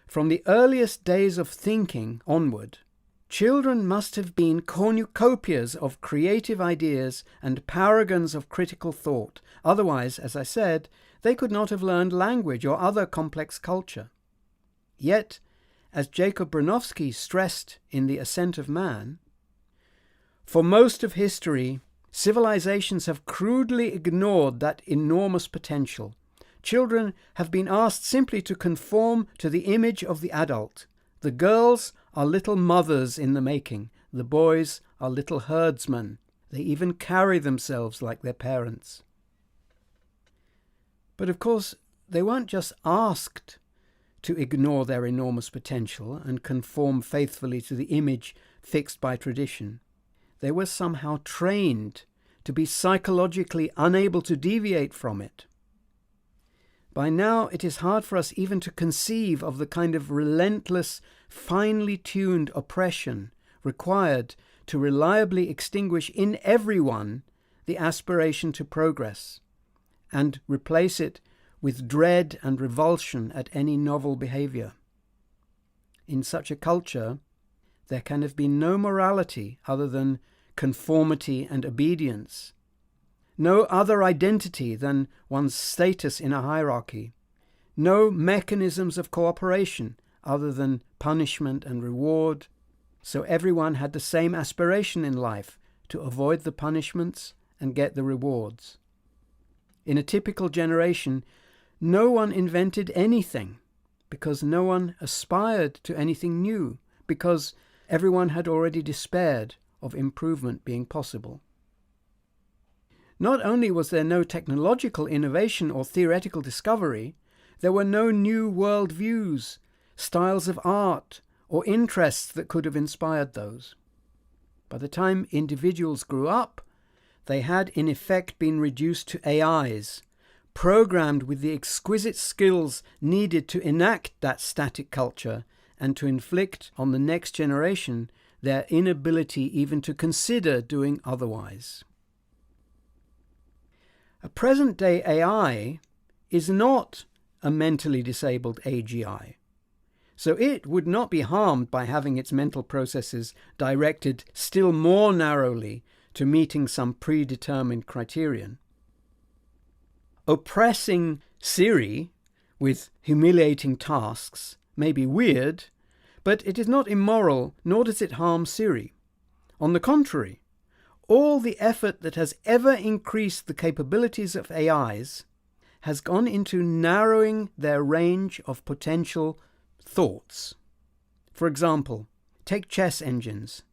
From the earliest days of thinking onward, children must have been cornucopias of creative ideas and paragons of critical thought. Otherwise, as I said, they could not have learned language or other complex culture. Yet, as Jacob Bronowski stressed in The Ascent of Man, for most of history, civilizations have crudely ignored that enormous potential. Children have been asked simply to conform to the image of the adult. The girls are little mothers in the making. The boys are little herdsmen. They even carry themselves like their parents. But of course, they weren't just asked to ignore their enormous potential and conform faithfully to the image fixed by tradition. They were somehow trained to be psychologically unable to deviate from it. By now, it is hard for us even to conceive of the kind of relentless, finely tuned oppression required to reliably extinguish in everyone the aspiration to progress and replace it with dread and revulsion at any novel behavior. In such a culture, there can have been no morality other than conformity and obedience, no other identity than one's status in a hierarchy, no mechanisms of cooperation other than punishment and reward, so everyone had the same aspiration in life, to avoid the punishments and get the rewards. In a typical generation, no one invented anything, because no one aspired to anything new, because everyone had already despaired of improvement being possible. Not only was there no technological innovation or theoretical discovery, there were no new world views, styles of art, or interests that could have inspired those. By the time individuals grew up, they had in effect been reduced to AIs, programmed with the exquisite skills needed to enact that static culture and to inflict on the next generation their inability even to consider doing otherwise. A present-day AI is not a mentally disabled AGI, so it would not be harmed by having its mental processes directed still more narrowly to meeting some predetermined criterion. Oppressing Siri with humiliating tasks may be weird, but it is not immoral, nor does it harm Siri. On the contrary, all the effort that has ever increased the capabilities of AIs has gone into narrowing their range of potential thoughts. For example, take chess engines.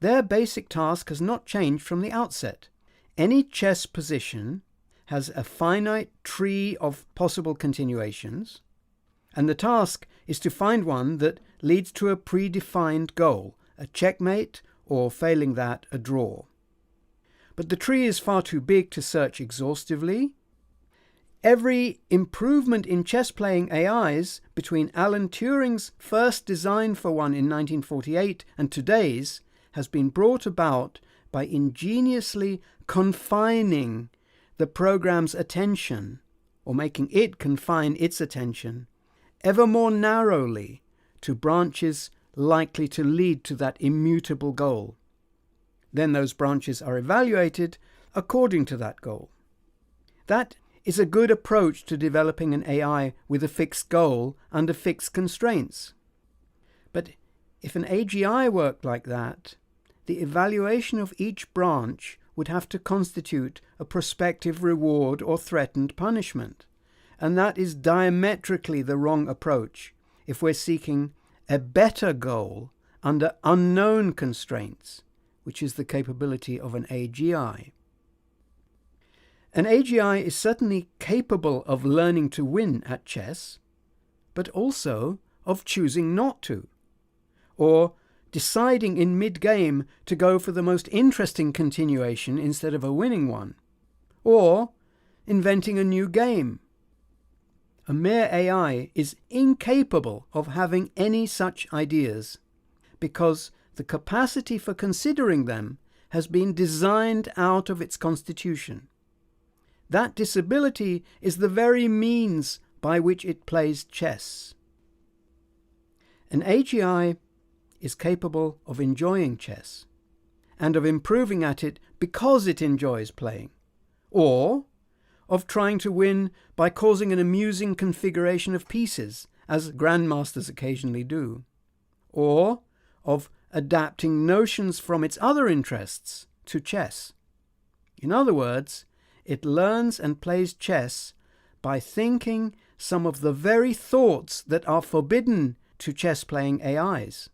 Their basic task has not changed from the outset. Any chess position has a finite tree of possible continuations, and the task is to find one that leads to a predefined goal, a checkmate, or failing that, a draw. But the tree is far too big to search exhaustively. Every improvement in chess-playing AIs between Alan Turing's first design for one in 1948 and today's has been brought about by ingeniously confining the program's attention, or making it confine its attention, ever more narrowly to branches likely to lead to that immutable goal. Then those branches are evaluated according to that goal. That is a good approach to developing an AI with a fixed goal under fixed constraints. But if an AGI worked like that, the evaluation of each branch would have to constitute a prospective reward or threatened punishment. And that is diametrically the wrong approach if we're seeking a better goal under unknown constraints, which is the capability of an AGI. An AGI is certainly capable of learning to win at chess, but also of choosing not to, or deciding in mid-game to go for the most interesting continuation instead of a winning one, or inventing a new game. A mere AI is incapable of having any such ideas, because the capacity for considering them has been designed out of its constitution. That disability is the very means by which it plays chess. An AGI is capable of enjoying chess and of improving at it because it enjoys playing, or of trying to win by causing an amusing configuration of pieces, as grandmasters occasionally do, or of adapting notions from its other interests to chess. In other words, it learns and plays chess by thinking some of the very thoughts that are forbidden to chess-playing AIs.